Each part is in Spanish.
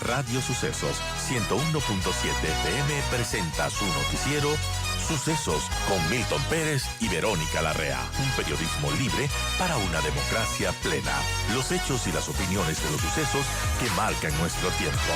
Radio Sucesos 101.7 FM presenta su noticiero Sucesos con Milton Pérez y Verónica Larrea. Un periodismo libre para una democracia plena. Los hechos y las opiniones de los sucesos que marcan nuestro tiempo.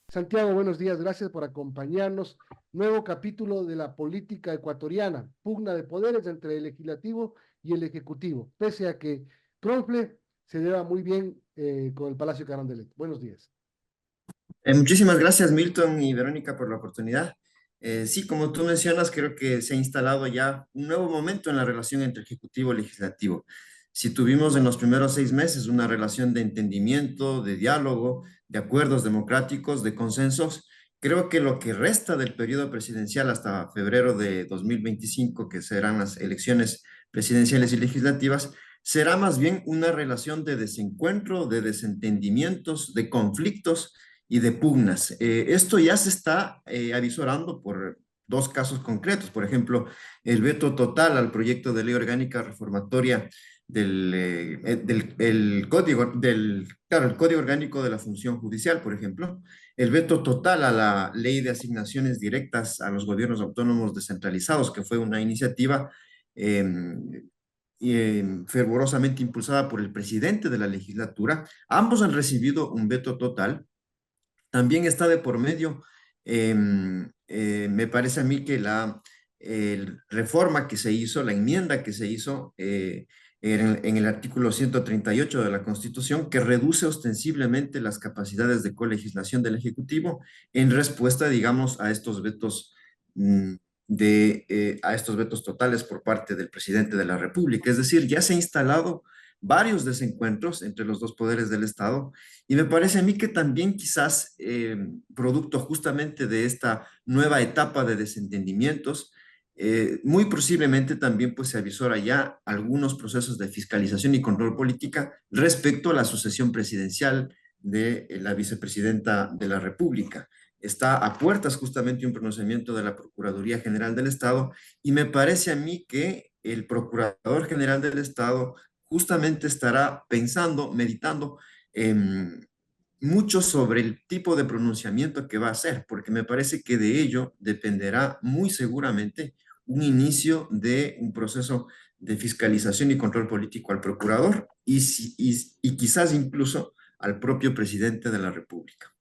Santiago, buenos días, gracias por acompañarnos. Nuevo capítulo de la política ecuatoriana, pugna de poderes entre el legislativo y el ejecutivo, pese a que Cronfle se lleva muy bien con el Palacio Carondelet. Buenos días. Muchísimas gracias, Milton y Verónica, por la oportunidad. Sí, como tú mencionas, creo que se ha instalado ya un nuevo momento en la relación entre Ejecutivo y Legislativo. Si tuvimos en los primeros 6 meses una relación de entendimiento, de diálogo, de acuerdos democráticos, de consensos, creo que lo que resta del periodo presidencial hasta febrero de 2025, que serán las elecciones presidenciales y legislativas, será más bien una relación de desencuentro, de desentendimientos, de conflictos y de pugnas. Esto ya se está avisorando por dos casos concretos. Por ejemplo, el veto total al proyecto de ley orgánica reformatoria el Código Orgánico de la Función Judicial, por ejemplo, el veto total a la ley de asignaciones directas a los gobiernos autónomos descentralizados, que fue una iniciativa fervorosamente impulsada por el presidente de la legislatura. Ambos han recibido un veto total. También está de por medio, me parece a mí que la reforma que se hizo, la enmienda que se hizo en el artículo 138 de la Constitución, que reduce ostensiblemente las capacidades de colegislación del Ejecutivo en respuesta, digamos, a estos vetos a estos vetos totales por parte del presidente de la República. Es decir, ya se ha instalado varios desencuentros entre los dos poderes del Estado, y me parece a mí que también quizás producto justamente de esta nueva etapa de desentendimientos, muy posiblemente también pues se avisora ya algunos procesos de fiscalización y control política respecto a la sucesión presidencial de la vicepresidenta de la República. Está a puertas justamente un pronunciamiento de la Procuraduría General del Estado, y me parece a mí que el Procurador General del Estado justamente estará pensando, meditando mucho sobre el tipo de pronunciamiento que va a hacer, porque me parece que de ello dependerá muy seguramente un inicio de un proceso de fiscalización y control político al procurador y quizás incluso al propio presidente de la República.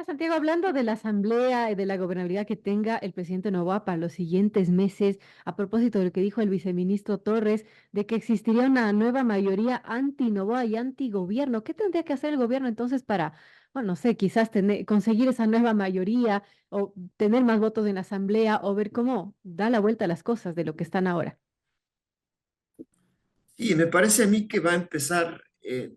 Santiago, hablando de la asamblea y de la gobernabilidad que tenga el presidente Noboa para los siguientes meses, a propósito de lo que dijo el viceministro Torres, de que existiría una nueva mayoría anti-Noboa y anti-gobierno, ¿qué tendría que hacer el gobierno entonces para, bueno, no sé, quizás conseguir esa nueva mayoría o tener más votos en la asamblea o ver cómo da la vuelta a las cosas de lo que están ahora? Sí, me parece a mí que va a empezar,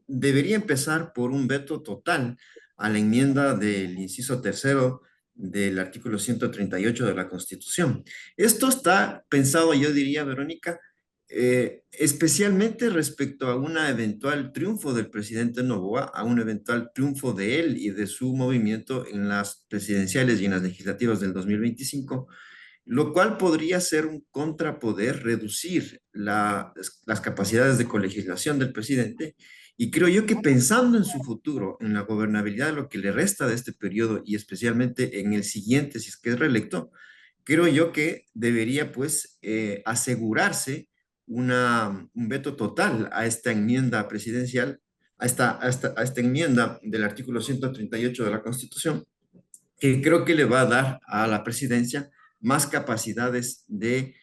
debería empezar por un veto total a la enmienda del inciso tercero del artículo 138 de la Constitución. Esto está pensado, yo diría, Verónica, especialmente respecto a un eventual triunfo del presidente Noboa, a un eventual triunfo de él y de su movimiento en las presidenciales y en las legislativas del 2025, lo cual podría ser un contrapoder, reducir las capacidades de colegislación del presidente. Y creo yo que pensando en su futuro, en la gobernabilidad, lo que le resta de este periodo y especialmente en el siguiente, si es que es reelecto, creo yo que debería pues asegurarse un veto total a esta enmienda presidencial, a esta enmienda del artículo 138 de la Constitución, que creo que le va a dar a la presidencia más capacidades de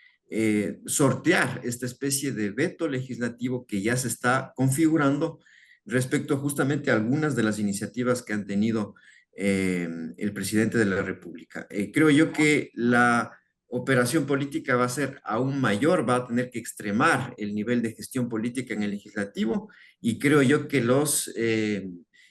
sortear esta especie de veto legislativo que ya se está configurando respecto justamente a algunas de las iniciativas que han tenido el presidente de la República. Creo yo que la operación política va a ser aún mayor, va a tener que extremar el nivel de gestión política en el legislativo, y creo yo que los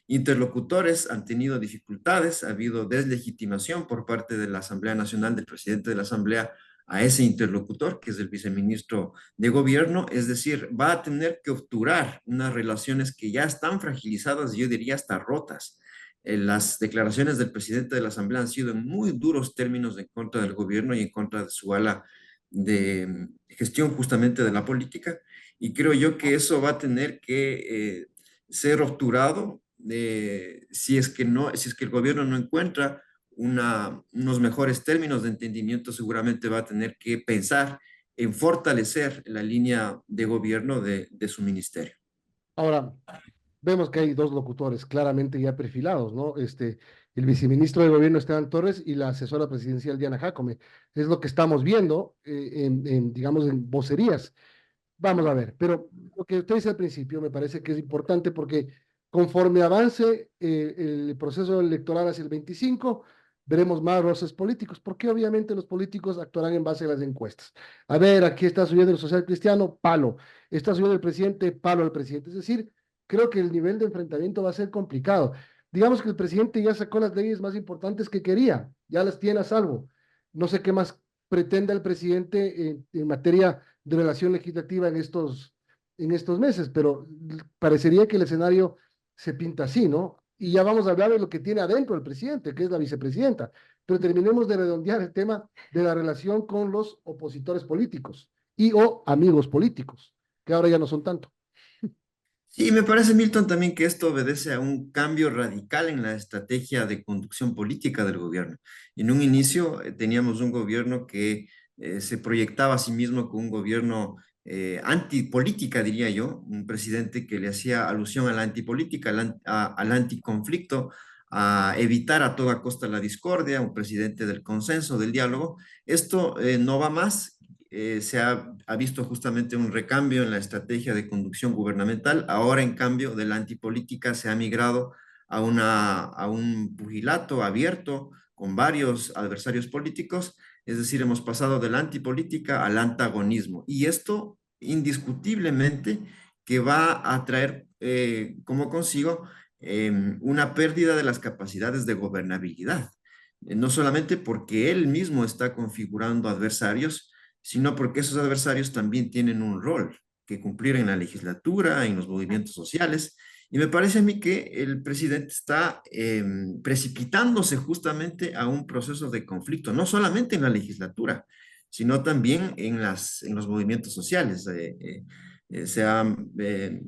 interlocutores han tenido dificultades, ha habido deslegitimación por parte de la Asamblea Nacional, del presidente de la Asamblea, a ese interlocutor, que es el viceministro de Gobierno. Es decir, va a tener que obturar unas relaciones que ya están fragilizadas, yo diría hasta rotas. Las declaraciones del presidente de la Asamblea han sido en muy duros términos en contra del gobierno y en contra de su ala de gestión justamente de la política, y creo yo que eso va a tener que ser obturado si es que no, si es que el gobierno no encuentra unos mejores términos de entendimiento, seguramente va a tener que pensar en fortalecer la línea de gobierno de su ministerio. Ahora, vemos que hay dos locutores claramente ya perfilados, ¿no? El viceministro de Gobierno Esteban Torres y la asesora presidencial Diana Jacome. Es lo que estamos viendo digamos, en vocerías. Vamos a ver, pero lo que usted dice al principio me parece que es importante porque conforme avance el proceso electoral hacia el 25, veremos más roces políticos, porque obviamente los políticos actuarán en base a las encuestas. A ver, aquí está subiendo el social cristiano, palo. Está subiendo el presidente, palo al presidente. Es decir, creo que el nivel de enfrentamiento va a ser complicado. Digamos que el presidente ya sacó las leyes más importantes que quería, ya las tiene a salvo. No sé qué más pretenda el presidente en materia de relación legislativa en estos meses, pero parecería que el escenario se pinta así, ¿no? Y ya vamos a hablar de lo que tiene adentro el presidente, que es la vicepresidenta, pero terminemos de redondear el tema de la relación con los opositores políticos y o amigos políticos, que ahora ya no son tanto. Sí, me parece, Milton, también que esto obedece a un cambio radical en la estrategia de conducción política del gobierno. En un inicio teníamos un gobierno que se proyectaba a sí mismo como un gobierno antipolítica, diría yo, un presidente que le hacía alusión a la antipolítica, al anticonflicto, a evitar a toda costa la discordia, un presidente del consenso, del diálogo. Esto no va más. Ha visto justamente un recambio en la estrategia de conducción gubernamental. Ahora, en cambio, de la antipolítica se ha migrado a un pugilato abierto con varios adversarios políticos, es decir, hemos pasado de la antipolítica al antagonismo. Y esto, indiscutiblemente, que va a traer como consigo una pérdida de las capacidades de gobernabilidad. No solamente porque él mismo está configurando adversarios, sino porque esos adversarios también tienen un rol que cumplir en la legislatura, en los movimientos sociales. Y me parece a mí que el presidente está precipitándose justamente a un proceso de conflicto, no solamente en la legislatura, sino también en los movimientos sociales. Se han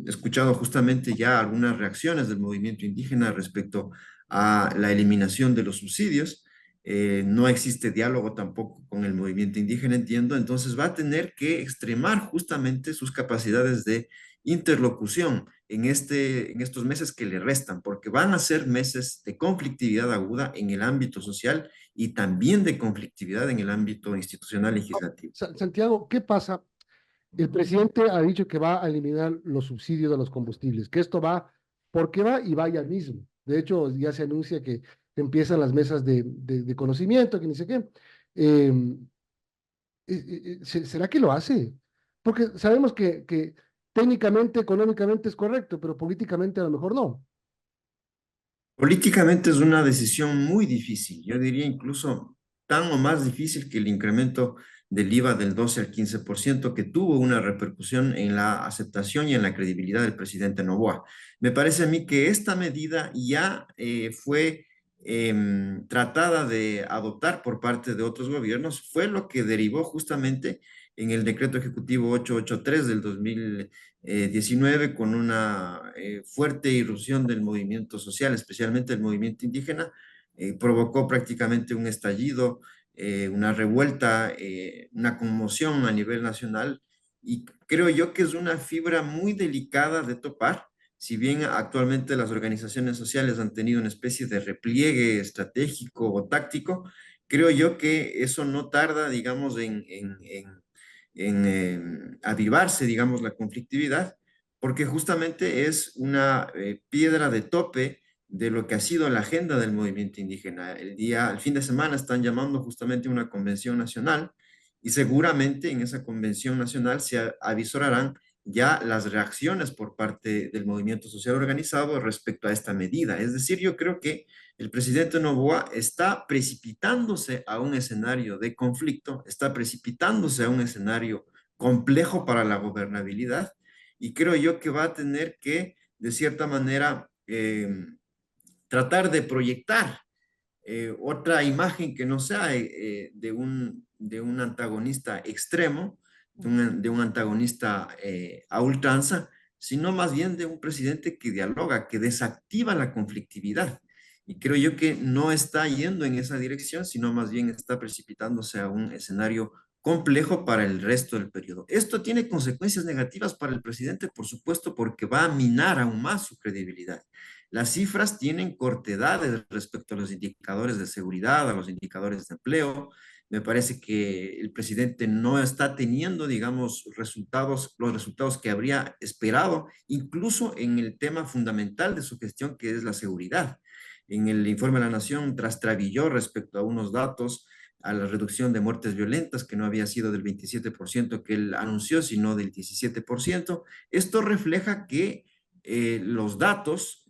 escuchado justamente ya algunas reacciones del movimiento indígena respecto a la eliminación de los subsidios. No existe diálogo tampoco con el movimiento indígena, entiendo, entonces va a tener que extremar justamente sus capacidades de interlocución en estos meses que le restan, porque van a ser meses de conflictividad aguda en el ámbito social y también de conflictividad en el ámbito institucional legislativo. Santiago, ¿qué pasa? El presidente ha dicho que va a eliminar los subsidios a los combustibles, que esto va porque va y va ya mismo. De hecho, ya se anuncia que empiezan las mesas de conocimiento, que ni sé qué. Eh, ¿Será que lo hace? Porque sabemos que técnicamente, económicamente es correcto, pero políticamente a lo mejor no. Políticamente es una decisión muy difícil, yo diría incluso tan o más difícil que el incremento del IVA del 12 al 15% que tuvo una repercusión en la aceptación y en la credibilidad del presidente Noboa. Me parece a mí que esta medida ya fue tratada de adoptar por parte de otros gobiernos, fue lo que derivó justamente en el decreto ejecutivo 883 del 2019 con una fuerte irrupción del movimiento social, especialmente el movimiento indígena, provocó prácticamente un estallido, una revuelta, una conmoción a nivel nacional, y creo yo que es una fibra muy delicada de topar. Si bien actualmente las organizaciones sociales han tenido una especie de repliegue estratégico o táctico, creo yo que eso no tarda, digamos, en avivarse, digamos, la conflictividad, porque justamente es una piedra de tope de lo que ha sido la agenda del movimiento indígena. El fin de semana están llamando justamente una convención nacional, y seguramente en esa convención nacional se avisorarán ya las reacciones por parte del movimiento social organizado respecto a esta medida. Es decir, yo creo que el presidente Noboa está precipitándose a un escenario de conflicto, está precipitándose a un escenario complejo para la gobernabilidad, y creo yo que va a tener que, de cierta manera, tratar de proyectar otra imagen que no sea de un antagonista extremo, de un antagonista a ultranza, sino más bien de un presidente que dialoga, que desactiva la conflictividad. Y creo yo que no está yendo en esa dirección, sino más bien está precipitándose a un escenario complejo para el resto del periodo. Esto tiene consecuencias negativas para el presidente, por supuesto, porque va a minar aún más su credibilidad. Las cifras tienen cortedades respecto a los indicadores de seguridad, a los indicadores de empleo. Me parece que el presidente no está teniendo, digamos, los resultados que habría esperado, incluso en el tema fundamental de su gestión, que es la seguridad. En el informe de la Nación trastabilló respecto a unos datos a la reducción de muertes violentas, que no había sido del 27% que él anunció, sino del 17%. Esto refleja que los datos,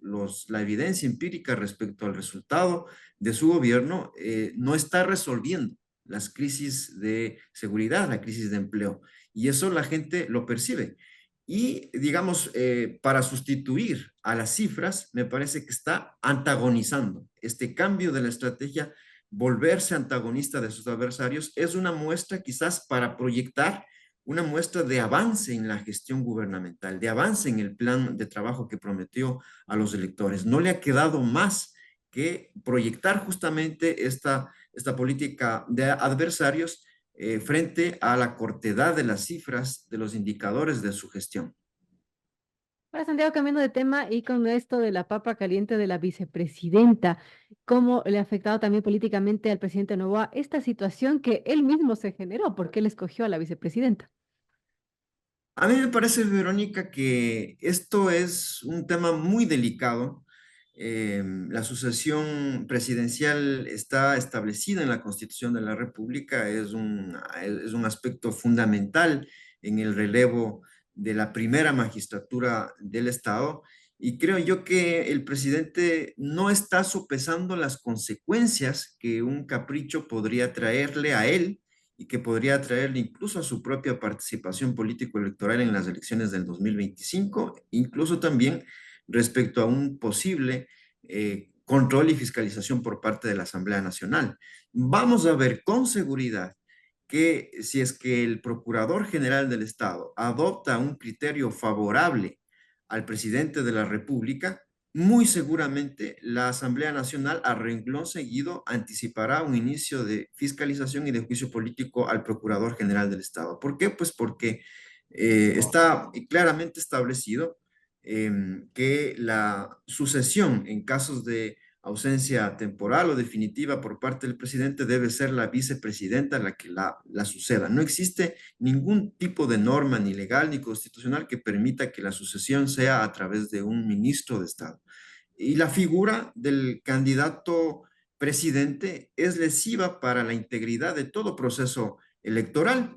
la evidencia empírica respecto al resultado de su gobierno no está resolviendo las crisis de seguridad, la crisis de empleo. Y eso la gente lo percibe. Y, digamos, para sustituir a las cifras, me parece que está antagonizando. Este cambio de la estrategia, volverse antagonista de sus adversarios, es una muestra quizás para proyectar una muestra de avance en la gestión gubernamental, de avance en el plan de trabajo que prometió a los electores. No le ha quedado más que proyectar justamente esta política de adversarios frente a la cortedad de las cifras, de los indicadores de su gestión. Ahora, Santiago, cambiando de tema y con esto de la papa caliente de la vicepresidenta, ¿cómo le ha afectado también políticamente al presidente Noboa esta situación que él mismo se generó? ¿Porque él escogió a la vicepresidenta? A mí me parece, Verónica, que esto es un tema muy delicado. La sucesión presidencial está establecida en la Constitución de la República, es un aspecto fundamental en el relevo de la primera magistratura del Estado. Y creo yo que el presidente no está sopesando las consecuencias que un capricho podría traerle a él y que podría traerle incluso a su propia participación político-electoral en las elecciones del 2025, incluso también respecto a un posible control y fiscalización por parte de la Asamblea Nacional. Vamos a ver con seguridad que si es que el Procurador General del Estado adopta un criterio favorable al presidente de la República, muy seguramente la Asamblea Nacional a renglón seguido anticipará un inicio de fiscalización y de juicio político al Procurador General del Estado. ¿Por qué? Pues porque está claramente establecido que la sucesión en casos de ausencia temporal o definitiva por parte del presidente debe ser la vicepresidenta la que la suceda. No existe ningún tipo de norma ni legal ni constitucional que permita que la sucesión sea a través de un ministro de Estado. Y la figura del candidato presidente es lesiva para la integridad de todo proceso electoral.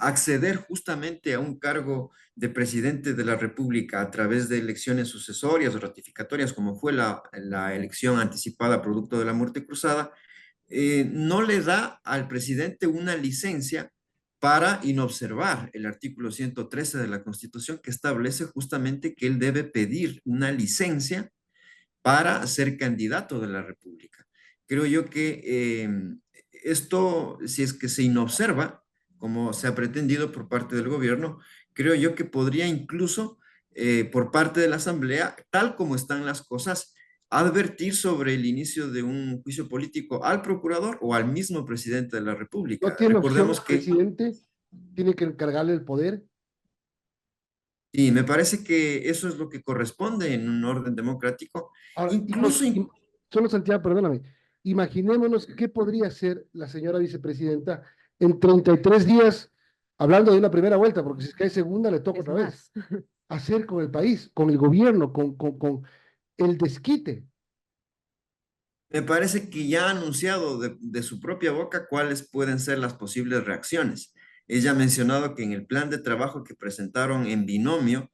Acceder justamente a un cargo de presidente de la República a través de elecciones sucesorias o ratificatorias, como fue la elección anticipada producto de la muerte cruzada, no le da al presidente una licencia para inobservar el artículo 113 de la Constitución, que establece justamente que él debe pedir una licencia para ser candidato de la República. Creo yo que esto, si es que se inobserva, como se ha pretendido por parte del gobierno, creo yo que podría incluso por parte de la Asamblea, tal como están las cosas, advertir sobre el inicio de un juicio político al procurador o al mismo presidente de la República. No tiene opción Recordemos el que presidente, tiene que encargarle el poder. sí, me parece que eso es lo que corresponde en un orden democrático. Ahora, Incluso, solo Santiago, perdóname, imaginémonos qué podría hacer la señora vicepresidenta en 33 días, hablando de una primera vuelta, porque si es que hay segunda, le toca Es otra vez, más. hacer con el país, con el gobierno, con el desquite. me parece que ya ha anunciado de su propia boca cuáles pueden ser las posibles reacciones. Ella ha mencionado que en el plan de trabajo que presentaron en binomio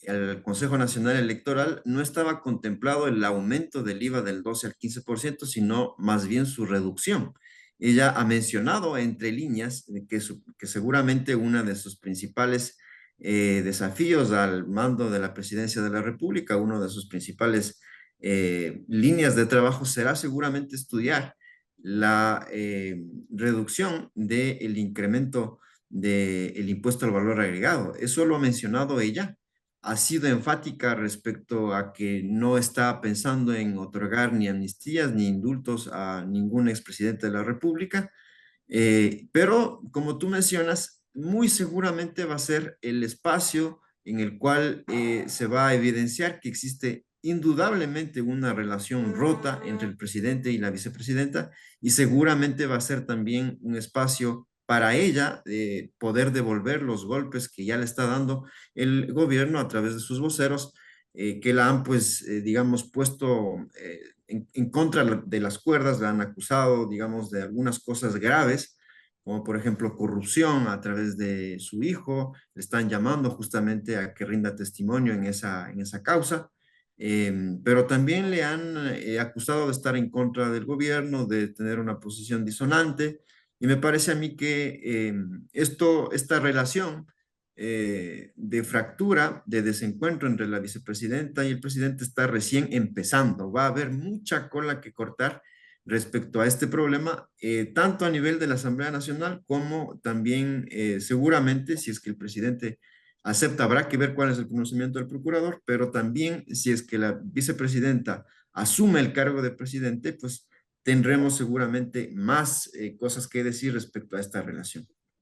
al Consejo Nacional Electoral no estaba contemplado el aumento del IVA del 12 al 15%, sino más bien su reducción. Ella ha mencionado entre líneas que seguramente una de sus principales desafíos al mando de la presidencia de la República, uno de sus principales líneas de trabajo será seguramente estudiar la reducción del incremento del impuesto al valor agregado. Eso lo ha mencionado ella. Ha sido enfática respecto a que no está pensando en otorgar ni amnistías ni indultos a ningún expresidente de la República, pero como tú mencionas, muy seguramente va a ser el espacio en el cual se va a evidenciar que existe indudablemente una relación rota entre el presidente y la vicepresidenta, y seguramente va a ser también un espacio para ella poder devolver los golpes que ya le está dando el gobierno a través de sus voceros, que la han, pues, digamos, puesto en contra de las cuerdas, la han acusado, digamos, de algunas cosas graves, como por ejemplo corrupción a través de su hijo. Le están llamando justamente a que rinda testimonio en esa causa. Pero también le han acusado de estar en contra del gobierno, de tener una posición disonante, y me parece a mí que esta relación de fractura, de desencuentro entre la vicepresidenta y el presidente está recién empezando. Va a haber mucha cola que cortar respecto a este problema, tanto a nivel de la Asamblea Nacional como también seguramente, si es que el presidente acepta, habrá que ver cuál es el conocimiento del procurador, pero también si es que la vicepresidenta asume el cargo de presidente, pues tendremos seguramente más cosas que decir respecto a esta relación.